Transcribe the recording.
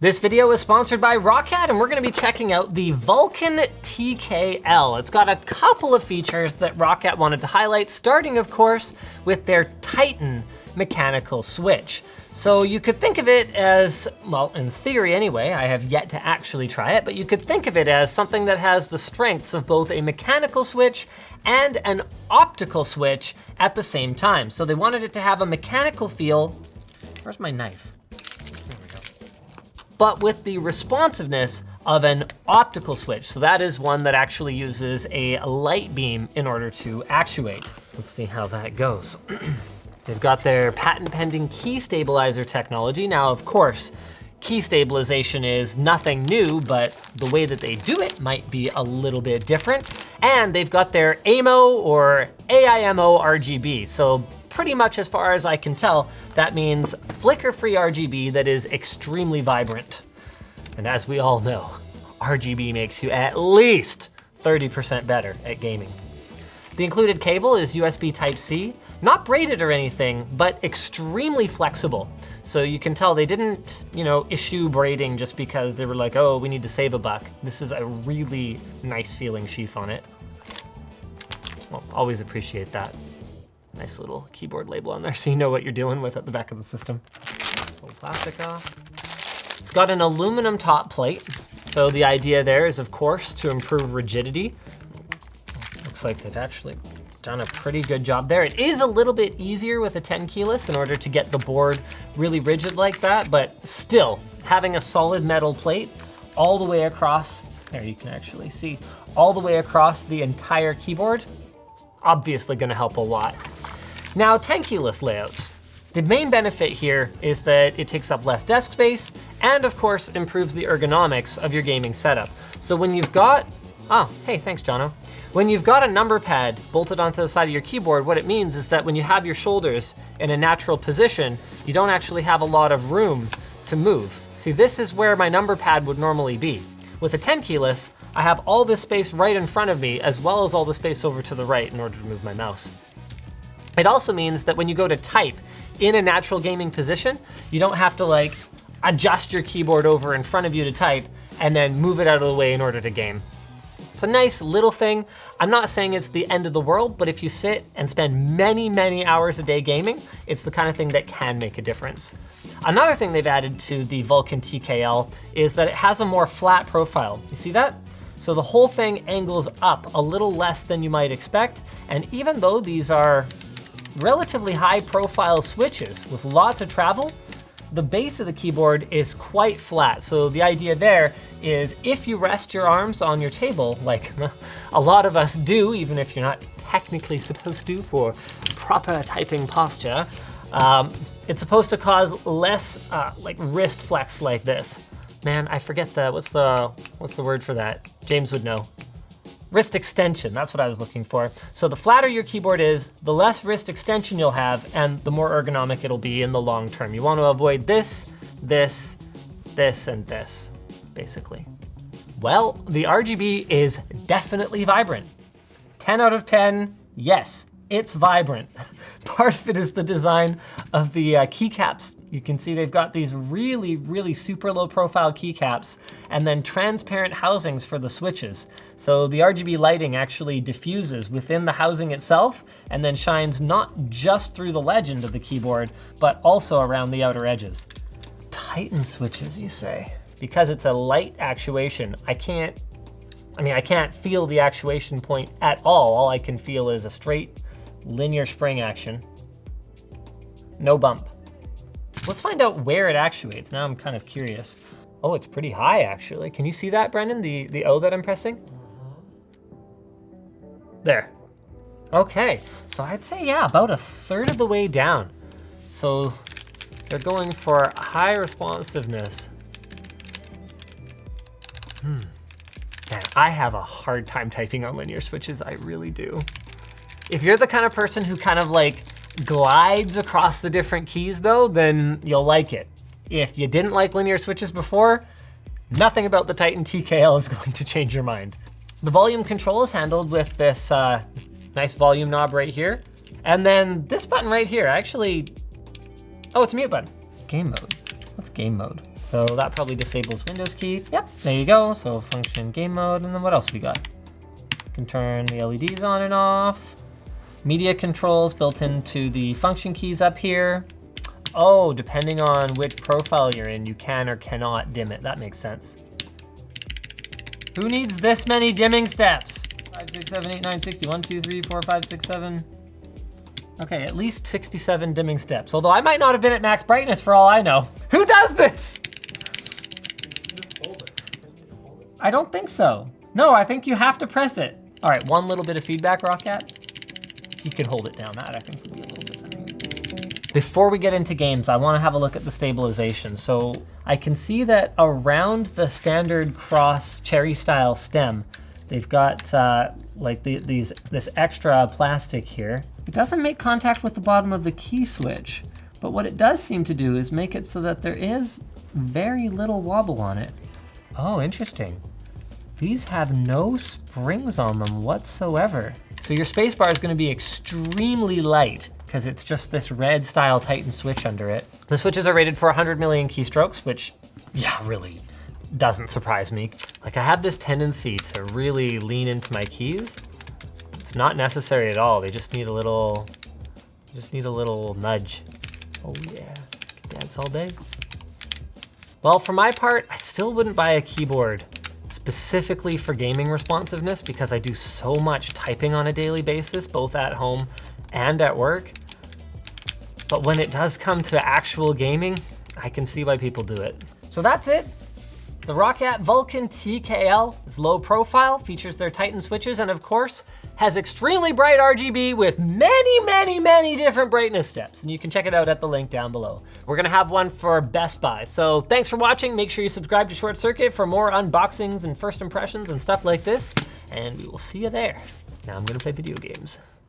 This video is sponsored by Roccat, and we're gonna be checking out the Vulcan TKL. It's got a couple of features that Roccat wanted to highlight, starting of course with their Titan mechanical switch. So you could think of it as, well, in theory anyway, I have yet to actually try it, but you could think of it as something that has the strengths of both a mechanical switch and an optical switch at the same time. So they wanted it to have a mechanical feel. Where's my knife? But with the responsiveness of an optical switch. So that is one that actually uses a light beam in order to actuate. Let's see how that goes. They've got their patent pending key stabilizer technology. Now, of course, key stabilization is nothing new, but the way that they do it might be a little bit different. And they've got their AIMO or AIMO RGB. So pretty much as far as I can tell, that means flicker-free RGB that is extremely vibrant. And as we all know, RGB makes you at least 30% better at gaming. The included cable is USB Type-C, not braided or anything, but extremely flexible. So you can tell they didn't, issue braiding just because they were like, oh, we need to save a buck. This is a really nice feeling sheath on it. Well, always appreciate that. Nice little keyboard label on there so you know what you're dealing with at the back of the system. Pull the plastic off. It's got an aluminum top plate. So the idea there is, of course, to improve rigidity. Looks like they've actually done a pretty good job there. It is a little bit easier with a 10 keyless in order to get the board really rigid like that, but still, having a solid metal plate all the way across, there you can actually see, all the way across the entire keyboard, obviously gonna help a lot. Now, 10 keyless layouts. The main benefit here is that it takes up less desk space and of course improves the ergonomics of your gaming setup. So when you've got, oh, hey, thanks, Jono. When you've got a number pad bolted onto the side of your keyboard, what it means is that when you have your shoulders in a natural position, you don't actually have a lot of room to move. See, this is where my number pad would normally be. With a 10 keyless, I have all this space right in front of me, as well as all the space over to the right in order to move my mouse. It also means that when you go to type in a natural gaming position, you don't have to adjust your keyboard over in front of you to type and then move it out of the way in order to game. It's a nice little thing. I'm not saying it's the end of the world, but if you sit and spend many, many hours a day gaming, it's the kind of thing that can make a difference. Another thing they've added to the Vulcan TKL is that it has a more flat profile. You see that? So the whole thing angles up a little less than you might expect. And even though these are relatively high profile switches with lots of travel, the base of the keyboard is quite flat. So the idea there is if you rest your arms on your table, like a lot of us do, even if you're not technically supposed to for proper typing posture, it's supposed to cause less wrist flex like this. Man, I forget what's the word for that? James would know. Wrist extension, that's what I was looking for. So the flatter your keyboard is, the less wrist extension you'll have and the more ergonomic it'll be in the long term. You want to avoid this, this, this, and this, basically. Well, the RGB is definitely vibrant. 10 out of 10, yes, it's vibrant. Part of it is the design of the keycaps. You can see they've got these really, really super low profile keycaps and then transparent housings for the switches. So the RGB lighting actually diffuses within the housing itself and then shines not just through the legend of the keyboard, but also around the outer edges. Titan switches, you say? Because it's a light actuation, I can't feel the actuation point at all. All I can feel is a straight linear spring action. No bump. Let's find out where it actuates. Now I'm kind of curious. Oh, it's pretty high actually. Can you see that, Brendan? The O that I'm pressing? There. Okay, so I'd say, yeah, about a third of the way down. So they're going for high responsiveness. Man, I have a hard time typing on linear switches, I really do. If you're the kind of person who kind of glides across the different keys though, then you'll like it. If you didn't like linear switches before, nothing about the Titan TKL is going to change your mind. The volume control is handled with this nice volume knob right here. And then this button right here, actually, oh, it's a mute button. Game mode, what's game mode? So that probably disables Windows key. Yep, there you go. So function game mode, and then what else we got? You can turn the LEDs on and off. Media controls built into the function keys up here. Oh, depending on which profile you're in, you can or cannot dim it. That makes sense. Who needs this many dimming steps? 5, 6, 7, 8, 9, 60. 1, 2, 3, 4, 5, 6, 7. Okay, at least 67 dimming steps. Although I might not have been at max brightness for all I know. Who does this? I don't think so. No, I think you have to press it. All right, one little bit of feedback, Roccat. You could hold it down. That I think would be a little bit better. Before we get into games, I want to have a look at the stabilization. So I can see that around the standard cross cherry style stem, they've got like this extra plastic here. It doesn't make contact with the bottom of the key switch, but what it does seem to do is make it so that there is very little wobble on it. Oh, interesting. These have no springs on them whatsoever. So your spacebar is gonna be extremely light because it's just this red style Titan switch under it. The switches are rated for 100 million keystrokes, which, yeah, really doesn't surprise me. Like, I have this tendency to really lean into my keys. It's not necessary at all. They just need a little nudge. Oh yeah, dance all day. Well, for my part, I still wouldn't buy a keyboard specifically for gaming responsiveness because I do so much typing on a daily basis, both at home and at work. But when it does come to actual gaming, I can see why people do it. So that's it. The Roccat Vulcan TKL is low profile, features their Titan switches, and of course, has extremely bright RGB with many different brightness steps. And you can check it out at the link down below. We're gonna have one for Best Buy. So thanks for watching. Make sure you subscribe to Short Circuit for more unboxings and first impressions and stuff like this. And we will see you there. Now I'm gonna play video games.